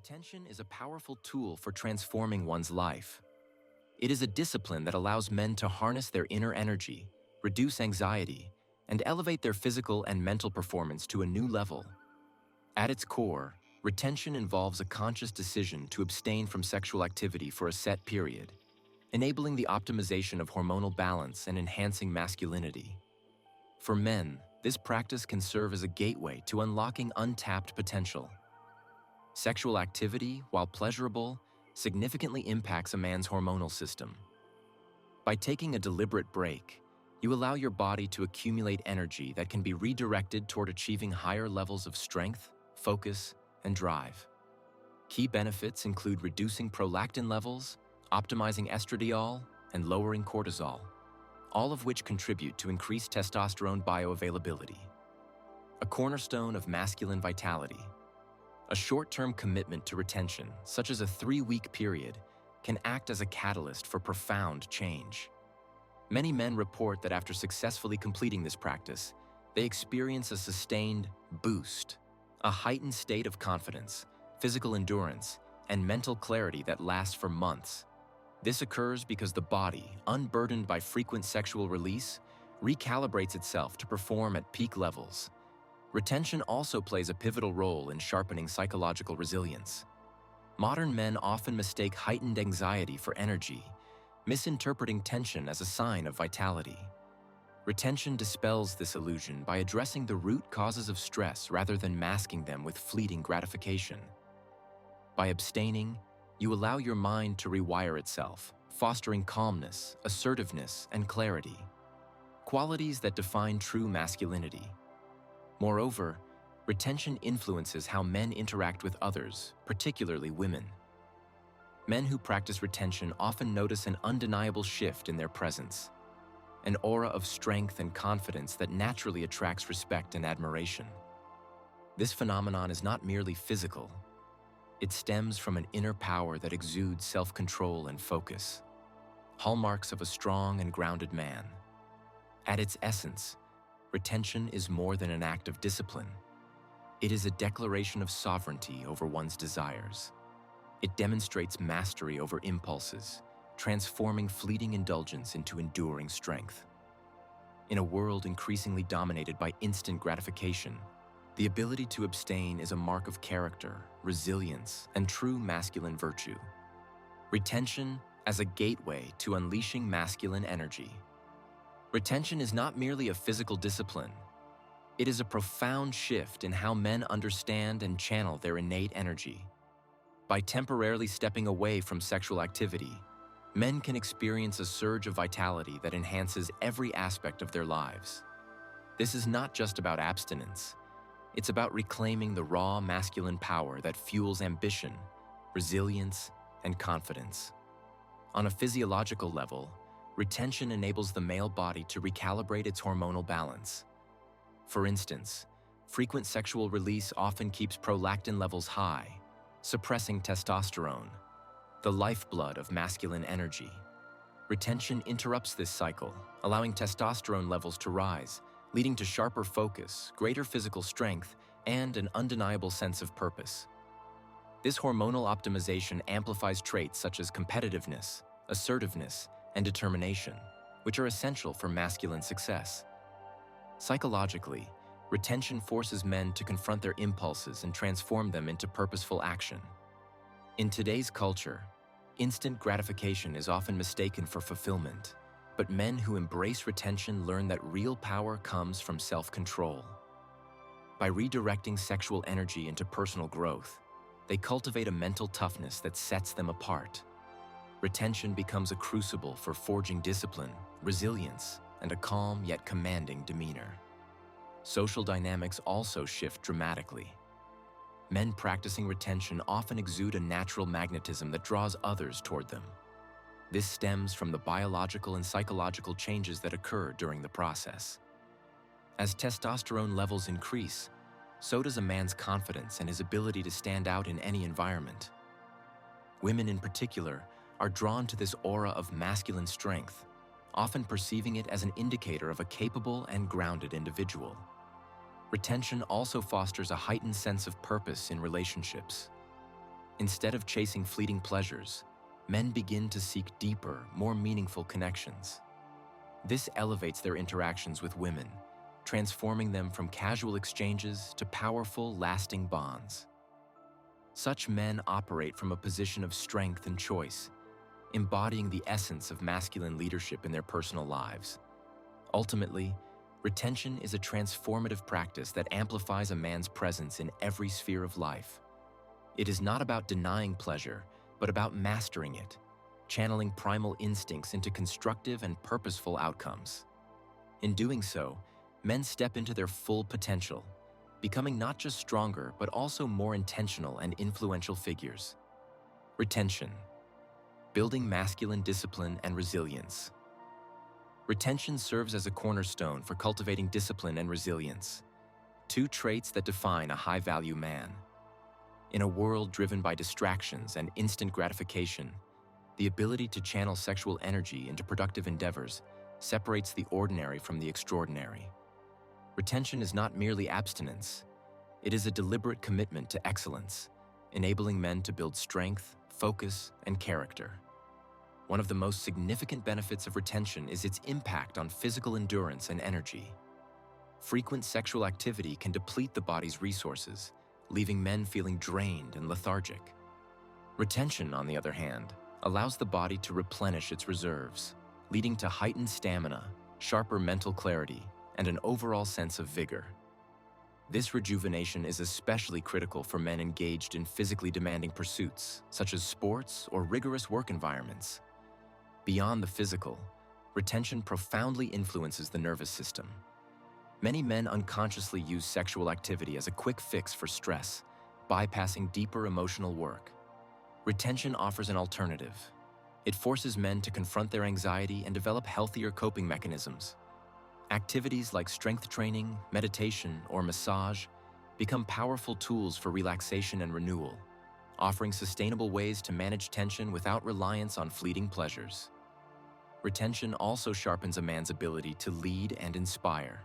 Retention is a powerful tool for transforming one's life. It is a discipline that allows men to harness their inner energy, reduce anxiety, and elevate their physical and mental performance to a new level. At its core, retention involves a conscious decision to abstain from sexual activity for a set period, enabling the optimization of hormonal balance and enhancing masculinity. For men, this practice can serve as a gateway to unlocking untapped potential. Sexual activity, while pleasurable, significantly impacts a man's hormonal system. By taking a deliberate break, you allow your body to accumulate energy that can be redirected toward achieving higher levels of strength, focus, and drive. Key benefits include reducing prolactin levels, optimizing estradiol, and lowering cortisol, all of which contribute to increased testosterone bioavailability. A cornerstone of masculine vitality. A short-term commitment to retention, such as a 3-week period, can act as a catalyst for profound change. Many men report that after successfully completing this practice, they experience a sustained boost, a heightened state of confidence, physical endurance, and mental clarity that lasts for months. This occurs because the body, unburdened by frequent sexual release, recalibrates itself to perform at peak levels. Retention also plays a pivotal role in sharpening psychological resilience. Modern men often mistake heightened anxiety for energy, misinterpreting tension as a sign of vitality. Retention dispels this illusion by addressing the root causes of stress rather than masking them with fleeting gratification. By abstaining, you allow your mind to rewire itself, fostering calmness, assertiveness, and clarity, qualities that define true masculinity. Moreover, retention influences how men interact with others, particularly women. Men who practice retention often notice an undeniable shift in their presence, an aura of strength and confidence that naturally attracts respect and admiration. This phenomenon is not merely physical. It stems from an inner power that exudes self-control and focus, hallmarks of a strong and grounded man. At its essence, retention is more than an act of discipline. It is a declaration of sovereignty over one's desires. It demonstrates mastery over impulses, transforming fleeting indulgence into enduring strength. In a world increasingly dominated by instant gratification, the ability to abstain is a mark of character, resilience, and true masculine virtue. Retention as a gateway to unleashing masculine energy. Retention is not merely a physical discipline. It is a profound shift in how men understand and channel their innate energy. By temporarily stepping away from sexual activity, men can experience a surge of vitality that enhances every aspect of their lives. This is not just about abstinence. It's about reclaiming the raw masculine power that fuels ambition, resilience, and confidence. On a physiological level, retention enables the male body to recalibrate its hormonal balance. For instance, frequent sexual release often keeps prolactin levels high, suppressing testosterone, the lifeblood of masculine energy. Retention interrupts this cycle, allowing testosterone levels to rise, leading to sharper focus, greater physical strength, and an undeniable sense of purpose. This hormonal optimization amplifies traits such as competitiveness, assertiveness, and determination, which are essential for masculine success. Psychologically, retention forces men to confront their impulses and transform them into purposeful action. In today's culture, instant gratification is often mistaken for fulfillment, but men who embrace retention learn that real power comes from self-control. By redirecting sexual energy into personal growth, they cultivate a mental toughness that sets them apart. Retention becomes a crucible for forging discipline, resilience, and a calm yet commanding demeanor. Social dynamics also shift dramatically. Men practicing retention often exude a natural magnetism that draws others toward them. This stems from the biological and psychological changes that occur during the process. As testosterone levels increase, so does a man's confidence and his ability to stand out in any environment. Women in particular are drawn to this aura of masculine strength, often perceiving it as an indicator of a capable and grounded individual. Retention also fosters a heightened sense of purpose in relationships. Instead of chasing fleeting pleasures, men begin to seek deeper, more meaningful connections. This elevates their interactions with women, transforming them from casual exchanges to powerful, lasting bonds. Such men operate from a position of strength and choice, embodying the essence of masculine leadership in their personal lives. Ultimately, retention is a transformative practice that amplifies a man's presence in every sphere of life. It is not about denying pleasure, but about mastering it, channeling primal instincts into constructive and purposeful outcomes. In doing so, men step into their full potential, becoming not just stronger, but also more intentional and influential figures. Retention. Building masculine discipline and resilience. Retention serves as a cornerstone for cultivating discipline and resilience, two traits that define a high-value man. In a world driven by distractions and instant gratification, the ability to channel sexual energy into productive endeavors separates the ordinary from the extraordinary. Retention is not merely abstinence. It is a deliberate commitment to excellence, enabling men to build strength, focus, and character. One of the most significant benefits of retention is its impact on physical endurance and energy. Frequent sexual activity can deplete the body's resources, leaving men feeling drained and lethargic. Retention, on the other hand, allows the body to replenish its reserves, leading to heightened stamina, sharper mental clarity, and an overall sense of vigor. This rejuvenation is especially critical for men engaged in physically demanding pursuits, such as sports or rigorous work environments. Beyond the physical, retention profoundly influences the nervous system. Many men unconsciously use sexual activity as a quick fix for stress, bypassing deeper emotional work. Retention offers an alternative. It forces men to confront their anxiety and develop healthier coping mechanisms. Activities like strength training, meditation, or massage become powerful tools for relaxation and renewal, offering sustainable ways to manage tension without reliance on fleeting pleasures. Retention also sharpens a man's ability to lead and inspire.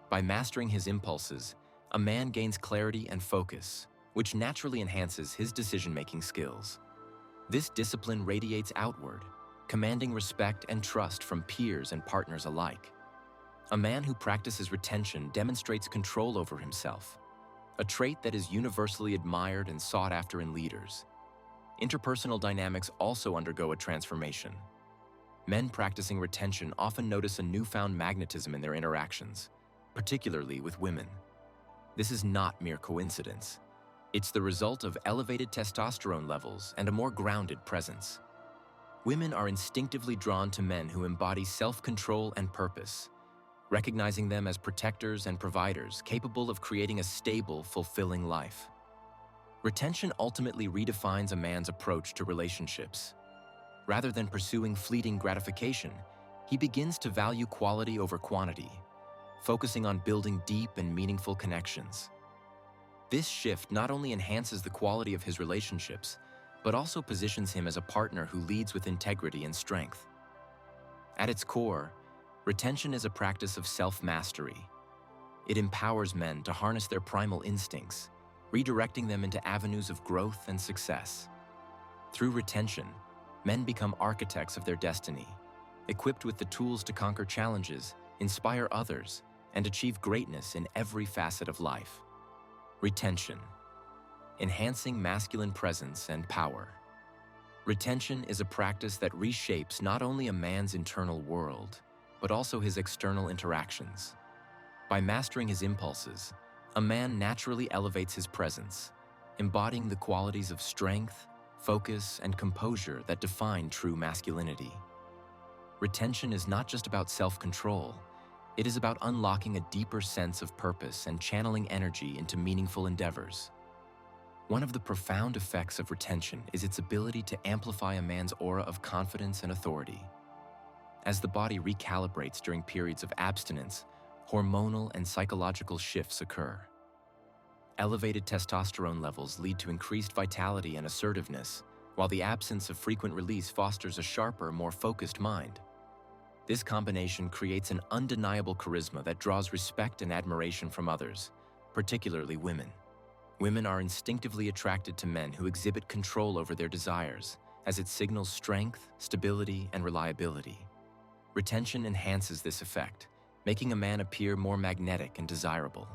By mastering his impulses, a man gains clarity and focus, which naturally enhances his decision-making skills. This discipline radiates outward, commanding respect and trust from peers and partners alike. A man who practices retention demonstrates control over himself, a trait that is universally admired and sought after in leaders. Interpersonal dynamics also undergo a transformation. Men practicing retention often notice a newfound magnetism in their interactions, particularly with women. This is not mere coincidence. It's the result of elevated testosterone levels and a more grounded presence. Women are instinctively drawn to men who embody self-control and purpose, recognizing them as protectors and providers capable of creating a stable, fulfilling life. Retention ultimately redefines a man's approach to relationships. Rather than pursuing fleeting gratification, he begins to value quality over quantity, focusing on building deep and meaningful connections. This shift not only enhances the quality of his relationships, but also positions him as a partner who leads with integrity and strength. At its core, retention is a practice of self-mastery. It empowers men to harness their primal instincts, redirecting them into avenues of growth and success. Through retention, men become architects of their destiny, equipped with the tools to conquer challenges, inspire others, and achieve greatness in every facet of life. Retention. Enhancing masculine presence and power. Retention is a practice that reshapes not only a man's internal world, but also his external interactions. By mastering his impulses, a man naturally elevates his presence, embodying the qualities of strength, focus, and composure that define true masculinity. Retention is not just about self-control, it is about unlocking a deeper sense of purpose and channeling energy into meaningful endeavors. One of the profound effects of retention is its ability to amplify a man's aura of confidence and authority. As the body recalibrates during periods of abstinence, hormonal and psychological shifts occur. Elevated testosterone levels lead to increased vitality and assertiveness, while the absence of frequent release fosters a sharper, more focused mind. This combination creates an undeniable charisma that draws respect and admiration from others, particularly women. Women are instinctively attracted to men who exhibit control over their desires, as it signals strength, stability, and reliability. Retention enhances this effect, making a man appear more magnetic and desirable.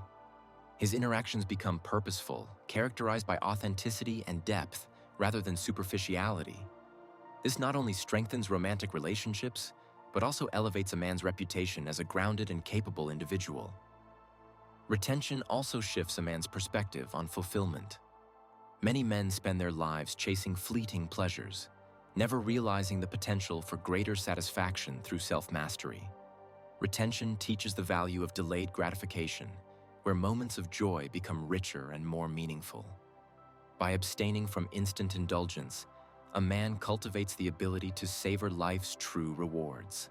His interactions become purposeful, characterized by authenticity and depth rather than superficiality. This not only strengthens romantic relationships, but also elevates a man's reputation as a grounded and capable individual. Retention also shifts a man's perspective on fulfillment. Many men spend their lives chasing fleeting pleasures, never realizing the potential for greater satisfaction through self-mastery. Retention teaches the value of delayed gratification, where moments of joy become richer and more meaningful. By abstaining from instant indulgence, a man cultivates the ability to savor life's true rewards: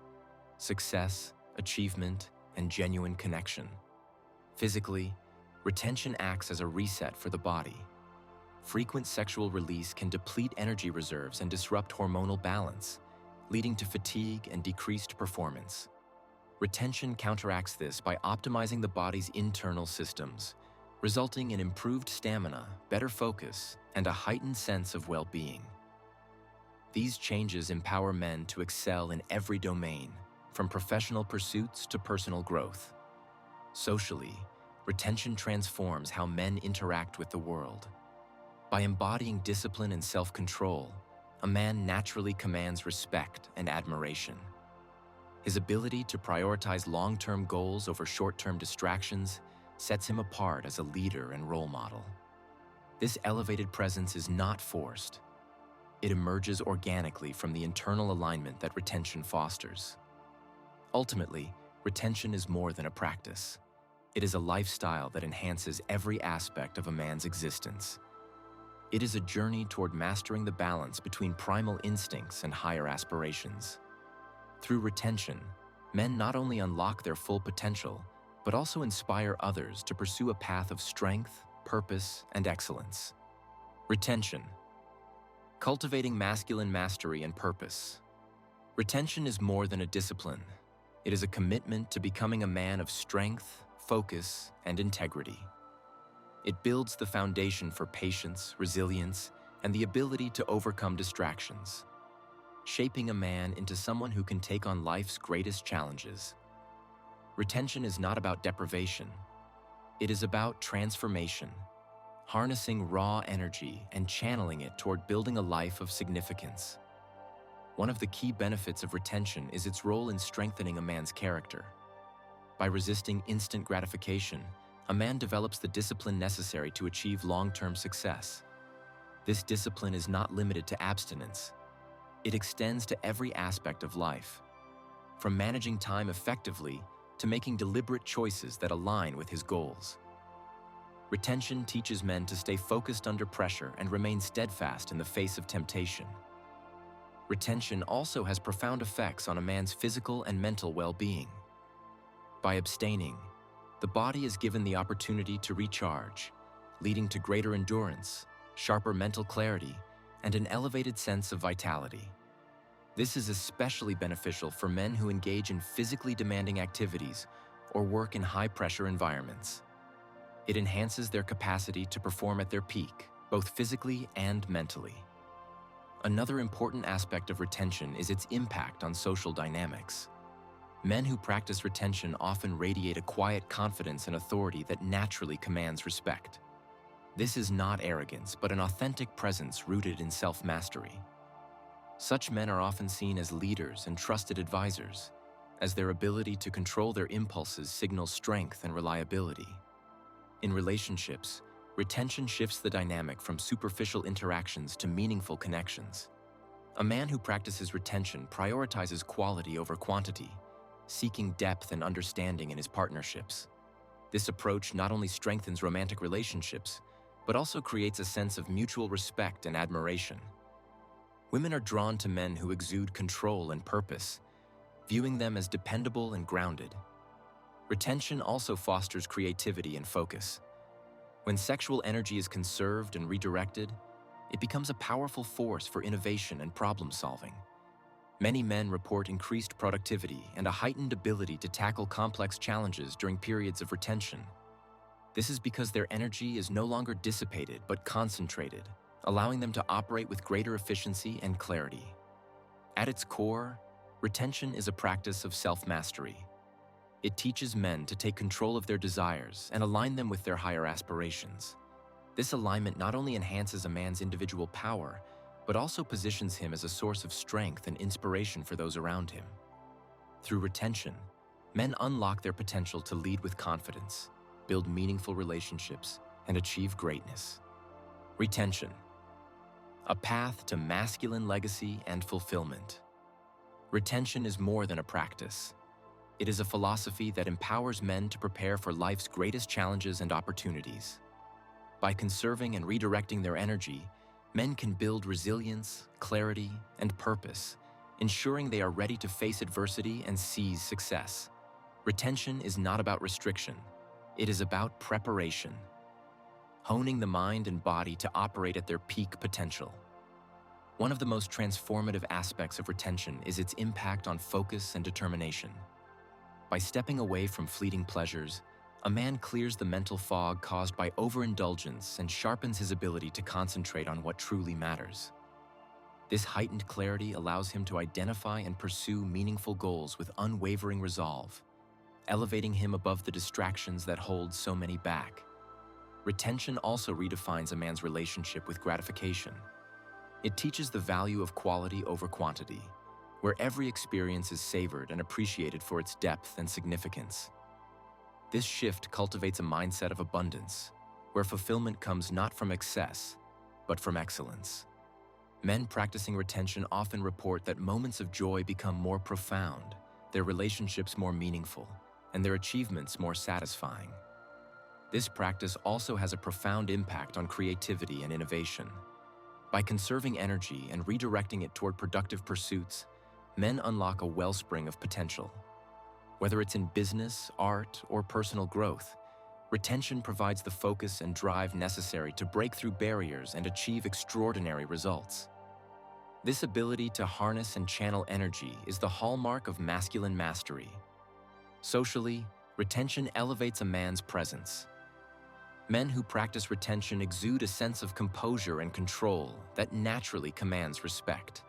success, achievement, and genuine connection. Physically, retention acts as a reset for the body. Frequent sexual release can deplete energy reserves and disrupt hormonal balance, leading to fatigue and decreased performance. Retention counteracts this by optimizing the body's internal systems, resulting in improved stamina, better focus, and a heightened sense of well-being. These changes empower men to excel in every domain, from professional pursuits to personal growth. Socially, retention transforms how men interact with the world. By embodying discipline and self-control, a man naturally commands respect and admiration. His ability to prioritize long-term goals over short-term distractions sets him apart as a leader and role model. This elevated presence is not forced. It emerges organically from the internal alignment that retention fosters. Ultimately, retention is more than a practice. It is a lifestyle that enhances every aspect of a man's existence. It is a journey toward mastering the balance between primal instincts and higher aspirations. Through retention, men not only unlock their full potential, but also inspire others to pursue a path of strength, purpose, and excellence. Retention. Cultivating masculine mastery and purpose. Retention is more than a discipline. It is a commitment to becoming a man of strength, focus, and integrity. It builds the foundation for patience, resilience, and the ability to overcome distractions, shaping a man into someone who can take on life's greatest challenges. Retention is not about deprivation. It is about transformation, harnessing raw energy and channeling it toward building a life of significance. One of the key benefits of retention is its role in strengthening a man's character. By resisting instant gratification, a man develops the discipline necessary to achieve long-term success. This discipline is not limited to abstinence. It extends to every aspect of life, from managing time effectively to making deliberate choices that align with his goals. Retention teaches men to stay focused under pressure and remain steadfast in the face of temptation. Retention also has profound effects on a man's physical and mental well-being. By abstaining, the body is given the opportunity to recharge, leading to greater endurance, sharper mental clarity, and an elevated sense of vitality. This is especially beneficial for men who engage in physically demanding activities or work in high-pressure environments. It enhances their capacity to perform at their peak, both physically and mentally. Another important aspect of retention is its impact on social dynamics. Men who practice retention often radiate a quiet confidence and authority that naturally commands respect. This is not arrogance, but an authentic presence rooted in self-mastery. Such men are often seen as leaders and trusted advisors, as their ability to control their impulses signals strength and reliability. In relationships, retention shifts the dynamic from superficial interactions to meaningful connections. A man who practices retention prioritizes quality over quantity, seeking depth and understanding in his partnerships. This approach not only strengthens romantic relationships, but also creates a sense of mutual respect and admiration. Women are drawn to men who exude control and purpose, viewing them as dependable and grounded. Retention also fosters creativity and focus. When sexual energy is conserved and redirected, it becomes a powerful force for innovation and problem-solving. Many men report increased productivity and a heightened ability to tackle complex challenges during periods of retention. This is because their energy is no longer dissipated but concentrated, allowing them to operate with greater efficiency and clarity. At its core, retention is a practice of self-mastery. It teaches men to take control of their desires and align them with their higher aspirations. This alignment not only enhances a man's individual power, but also positions him as a source of strength and inspiration for those around him. Through retention, men unlock their potential to lead with confidence, build meaningful relationships, and achieve greatness. Retention, a path to masculine legacy and fulfillment. Retention is more than a practice. It is a philosophy that empowers men to prepare for life's greatest challenges and opportunities. By conserving and redirecting their energy, men can build resilience, clarity, and purpose, ensuring they are ready to face adversity and seize success. Retention is not about restriction. It is about preparation, honing the mind and body to operate at their peak potential. One of the most transformative aspects of retention is its impact on focus and determination. By stepping away from fleeting pleasures, a man clears the mental fog caused by overindulgence and sharpens his ability to concentrate on what truly matters. This heightened clarity allows him to identify and pursue meaningful goals with unwavering resolve, elevating him above the distractions that hold so many back. Retention also redefines a man's relationship with gratification. It teaches the value of quality over quantity, where every experience is savored and appreciated for its depth and significance. This shift cultivates a mindset of abundance, where fulfillment comes not from excess, but from excellence. Men practicing retention often report that moments of joy become more profound, their relationships more meaningful, and their achievements more satisfying. This practice also has a profound impact on creativity and innovation. By conserving energy and redirecting it toward productive pursuits, men unlock a wellspring of potential. Whether it's in business, art, or personal growth, retention provides the focus and drive necessary to break through barriers and achieve extraordinary results. This ability to harness and channel energy is the hallmark of masculine mastery. Socially, retention elevates a man's presence. Men who practice retention exude a sense of composure and control that naturally commands respect.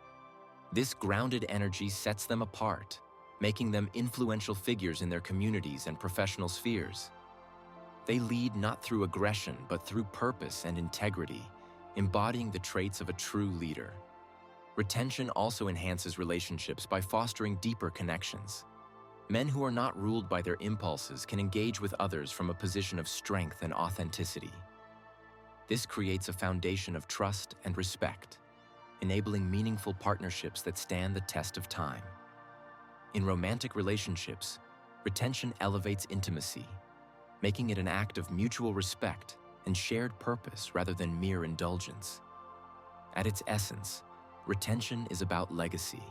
This grounded energy sets them apart, making them influential figures in their communities and professional spheres. They lead not through aggression, but through purpose and integrity, embodying the traits of a true leader. Retention also enhances relationships by fostering deeper connections. Men who are not ruled by their impulses can engage with others from a position of strength and authenticity. This creates a foundation of trust and respect, enabling meaningful partnerships that stand the test of time. In romantic relationships, retention elevates intimacy, making it an act of mutual respect and shared purpose rather than mere indulgence. At its essence, retention is about legacy.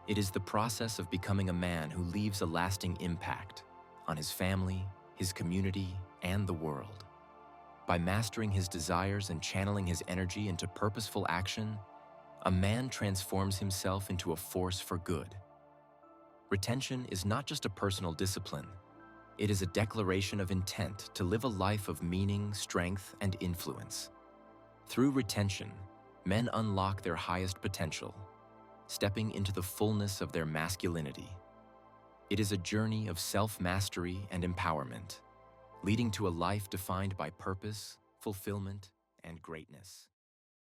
It is the process of becoming a man who leaves a lasting impact on his family, his community, and the world. By mastering his desires and channeling his energy into purposeful action, a man transforms himself into a force for good. Retention is not just a personal discipline. It is a declaration of intent to live a life of meaning, strength, and influence. Through retention, men unlock their highest potential, stepping into the fullness of their masculinity. It is a journey of self-mastery and empowerment, leading to a life defined by purpose, fulfillment, and greatness.